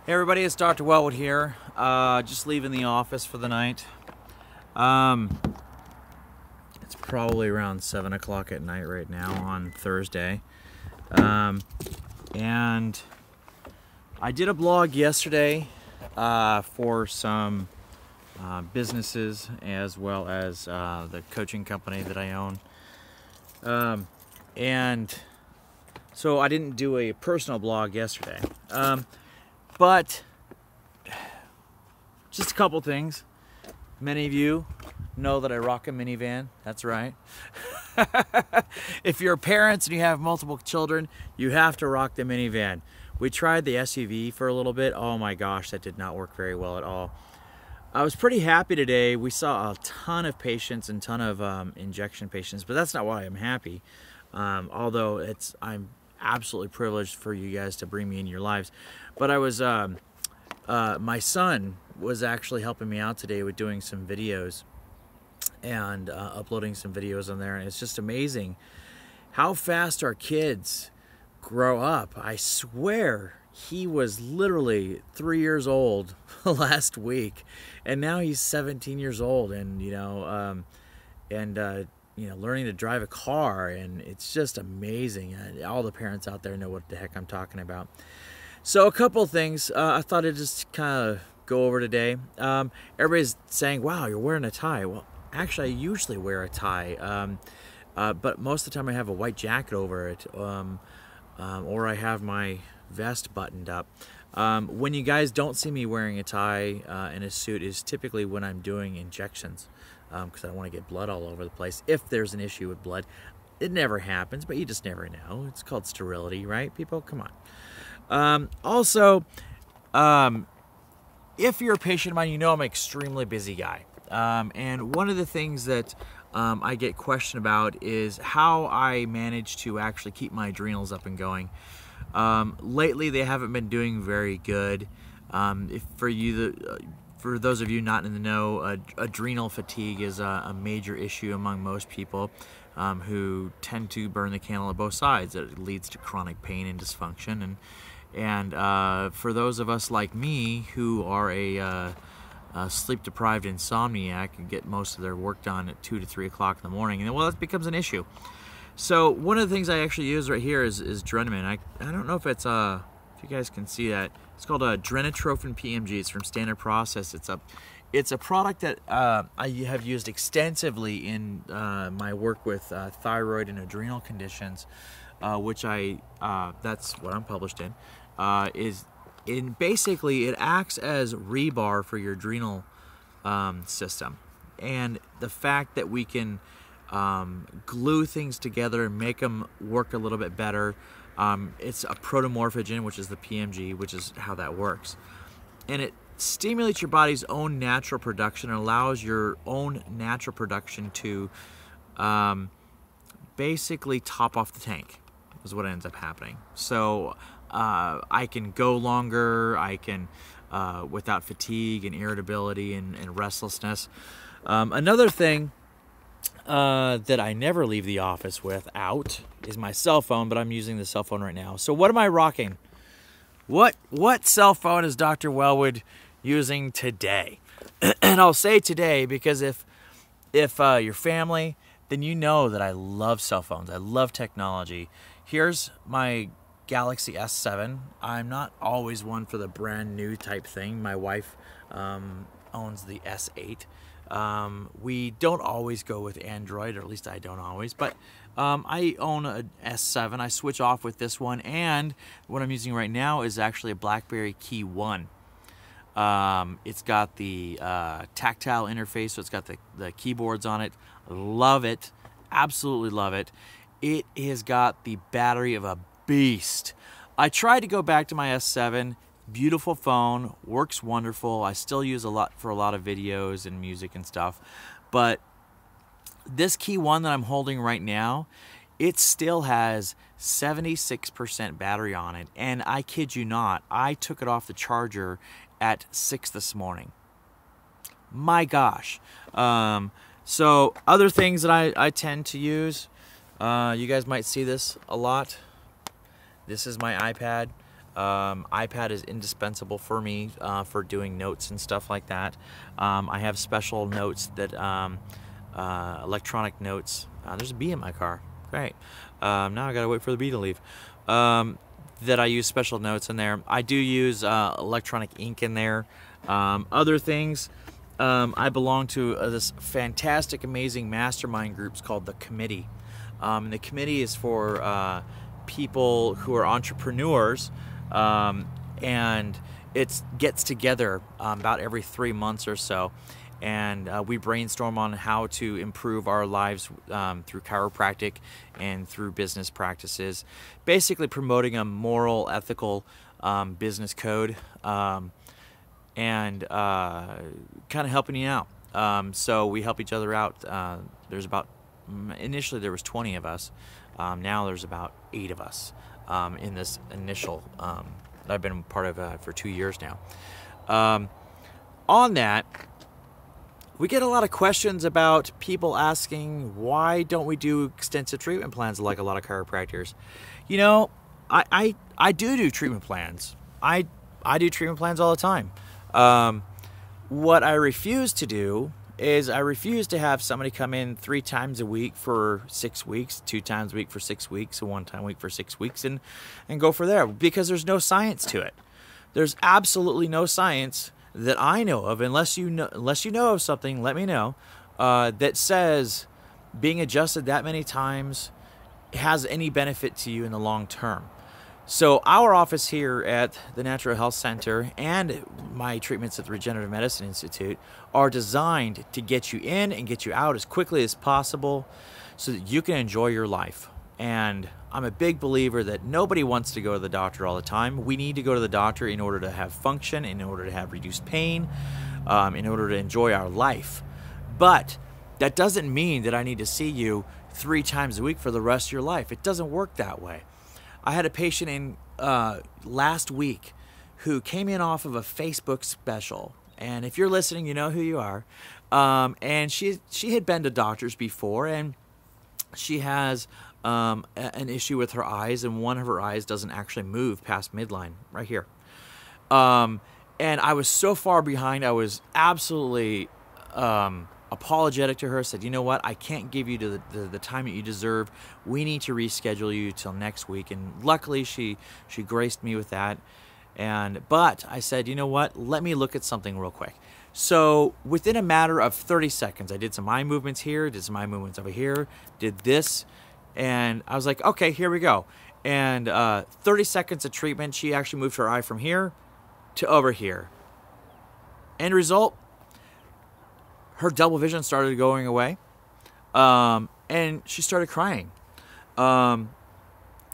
Hey everybody, it's Dr. Wellwood here. Just leaving the office for the night. It's probably around 7 o'clock at night right now on Thursday. And I did a blog yesterday for some businesses as well as the coaching company that I own. And so I didn't do a personal blog yesterday. But just a couple things. Many of you know that I rock a minivan. That's right. If you're parents and you have multiple children, you have to rock the minivan. We tried the SUV for a little bit. Oh my gosh, that did not work very well at all. I was pretty happy today. We saw a ton of patients and ton of injection patients, but that's not why I'm happy. Although I'm absolutely privileged for you guys to bring me in your lives. But I was, my son was actually helping me out today with doing some videos and uploading some videos on there. And it's just amazing how fast our kids grow up. I swear he was literally 3 years old last week, and now he's 17 years old, and learning to drive a car, and it's just amazing. All the parents out there know what the heck I'm talking about. So a couple of things I thought I'd just kind of go over today. Everybody's saying, wow, you're wearing a tie. Well, actually, I usually wear a tie, but most of the time I have a white jacket over it, or I have my vest buttoned up. When you guys don't see me wearing a tie and a suit is typically when I'm doing injections, because I don't want to get blood all over the place. If there's an issue with blood, it never happens, but you just never know. It's called sterility, right, people? Come on. Also, if you're a patient of mine, you know I'm an extremely busy guy. And one of the things that I get questioned about is how I manage to actually keep my adrenals up and going. Lately, they haven't been doing very good. For those of you not in the know, adrenal fatigue is a major issue among most people who tend to burn the candle at both sides. It leads to chronic pain and dysfunction. And for those of us like me who are a sleep-deprived insomniac and get most of their work done at 2 to 3 o'clock in the morning, and well, that becomes an issue. So one of the things I actually use right here is Drenamin. I don't know if it's if you guys can see that. It's called a Drenatrophin PMG. It's from Standard Process. It's a product that I have used extensively in my work with thyroid and adrenal conditions, which that's what I'm published in. Basically it acts as rebar for your adrenal system, and the fact that we can glue things together and make them work a little bit better. It's a protomorphogen, which is the PMG, which is how that works. And it stimulates your body's own natural production and allows your own natural production to basically top off the tank, is what ends up happening. So I can go longer, I can, without fatigue and irritability and restlessness. Another thing that I never leave the office without is my cell phone, but I'm using the cell phone right now. So what am I rocking? What cell phone is Dr. Wellwood using today? And I'll say today because if you're family, then you know that I love cell phones. I love technology. Here's my Galaxy S7. I'm not always one for the brand new type thing. My wife owns the S8. We don't always go with Android, or at least I don't always, but I own a S7. I switch off with this one, and what I'm using right now is actually a BlackBerry Key 1. It's got the tactile interface, so it's got the keyboards on it. Love it. Absolutely love it. It has got the battery of a beast. I tried to go back to my S7. Beautiful phone, works wonderful. I still use a lot for a lot of videos and music and stuff. But this Key 1 that I'm holding right now, it still has 76% battery on it. And I kid you not, I took it off the charger at 6 this morning. My gosh. So other things that I tend to use, you guys might see this a lot. This is my iPad. iPad is indispensable for me for doing notes and stuff like that. I have special notes that electronic notes. There's a bee in my car. Great. Now I gotta wait for the bee to leave. That I use special notes in there. I do use electronic ink in there. Other things, I belong to this fantastic, amazing mastermind groups called the Committee. And the Committee is for people who are entrepreneurs, and it gets together about every 3 months or so. And we brainstorm on how to improve our lives through chiropractic and through business practices, basically promoting a moral, ethical business code, and kind of helping you out. So we help each other out. There's about, initially there was 20 of us. Now there's about 8 of us in this initial, I've been part of for 2 years now. On that, we get a lot of questions about people asking, why don't we do extensive treatment plans like a lot of chiropractors? You know, I do treatment plans. I do treatment plans all the time. What I refuse to do is I refuse to have somebody come in 3 times a week for 6 weeks, 2 times a week for 6 weeks, and 1 time a week for 6 weeks, and go for there, because there's no science to it. There's absolutely no science that I know of, unless you know of something, let me know, that says being adjusted that many times has any benefit to you in the long term. So our office here at the Natural Health Center and my treatments at the Regenerative Medicine Institute are designed to get you in and get you out as quickly as possible so that you can enjoy your life. And I'm a big believer that nobody wants to go to the doctor all the time. We need to go to the doctor in order to have function, in order to have reduced pain, in order to enjoy our life. But that doesn't mean that I need to see you 3 times a week for the rest of your life. It doesn't work that way. I had a patient in last week who came in off of a Facebook special. And if you're listening, you know who you are. And she had been to doctors before, and she has an issue with her eyes, and one of her eyes doesn't actually move past midline, right here. And I was so far behind, I was absolutely apologetic to her. Said, you know what, I can't give you the time that you deserve. We need to reschedule you till next week. And luckily she graced me with that. But I said, you know what, let me look at something real quick. So within a matter of 30 seconds, I did some eye movements here, did some eye movements over here, did this, and I was like, okay, here we go. And 30 seconds of treatment, she actually moved her eye from here to over here. End result, her double vision started going away, and she started crying. And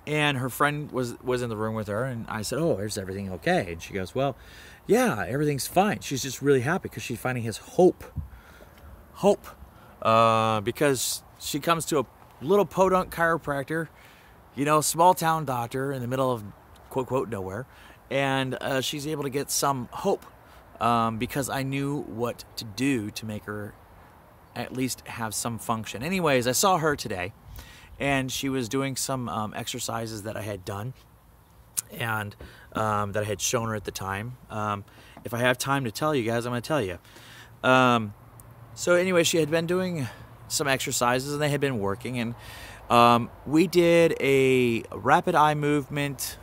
her friend was in the room with her, and I said, oh, is everything okay? And she goes, well, yeah, everything's fine. She's just really happy because she's finding his hope, because she comes to a little podunk chiropractor, you know, small town doctor in the middle of quote, quote, nowhere, and she's able to get some hope, because I knew what to do to make her at least have some function. Anyways, I saw her today, and she was doing some exercises that I had done, and that I had shown her at the time. If I have time to tell you guys, I'm going to tell you. So anyway, she had been doing some exercises, and they had been working, and we did a rapid eye movement,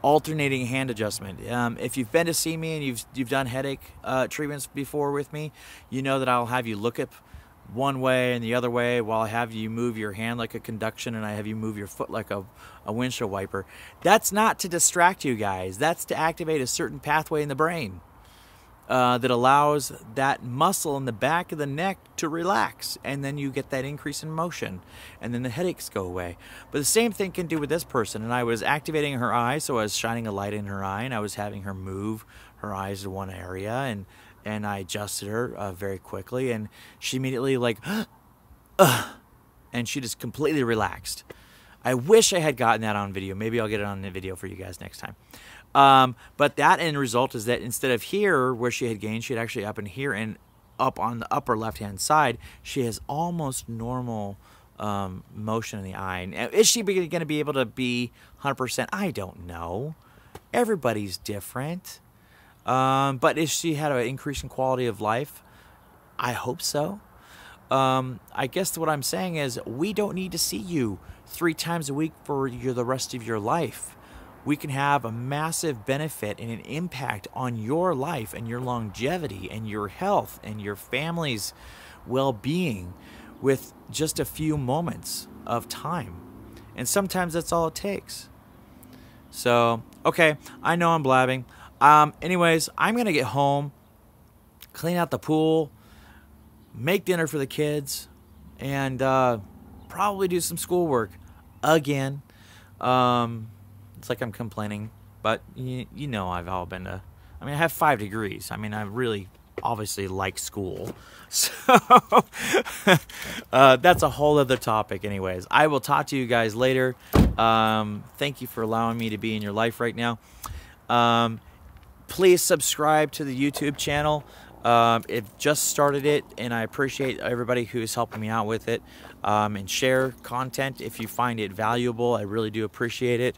alternating hand adjustment. If you've been to see me and you've done headache treatments before with me, you know that I'll have you look up one way and the other way while I have you move your hand like a conduction, and I have you move your foot like a windshield wiper. That's not to distract you guys. That's to activate a certain pathway in the brain that allows that muscle in the back of the neck to relax, and then you get that increase in motion, and then the headaches go away. But the same thing can do with this person, and I was activating her eye, so I was shining a light in her eye, and I was having her move her eyes to one area, and I adjusted her very quickly, and she immediately like, and she just completely relaxed. I wish I had gotten that on video. Maybe I'll get it on the video for you guys next time. But that end result is that instead of here where she had gained, she had actually up in here, and up on the upper left-hand side, she has almost normal motion in the eye. And is she going to be able to be 100%? I don't know. Everybody's different. But if she had an increase in quality of life, I hope so. I guess what I'm saying is we don't need to see you 3 times a week for the rest of your life. We can have a massive benefit and an impact on your life and your longevity and your health and your family's well-being with just a few moments of time. And sometimes that's all it takes. So, okay, I know I'm blabbing. Anyways, I'm going to get home, clean out the pool, make dinner for the kids, and probably do some schoolwork again. It's like I'm complaining, but you know I've all been to... I mean, I have 5 degrees. I mean, I really obviously like school. So that's a whole other topic anyways. I will talk to you guys later. Thank you for allowing me to be in your life right now. Please subscribe to the YouTube channel. It just started it, and I appreciate everybody who's helping me out with it. And share content if you find it valuable. I really do appreciate it.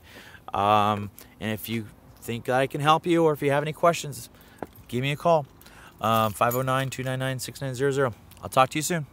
And if you think that I can help you, or if you have any questions, give me a call. 509-299-6900. I'll talk to you soon.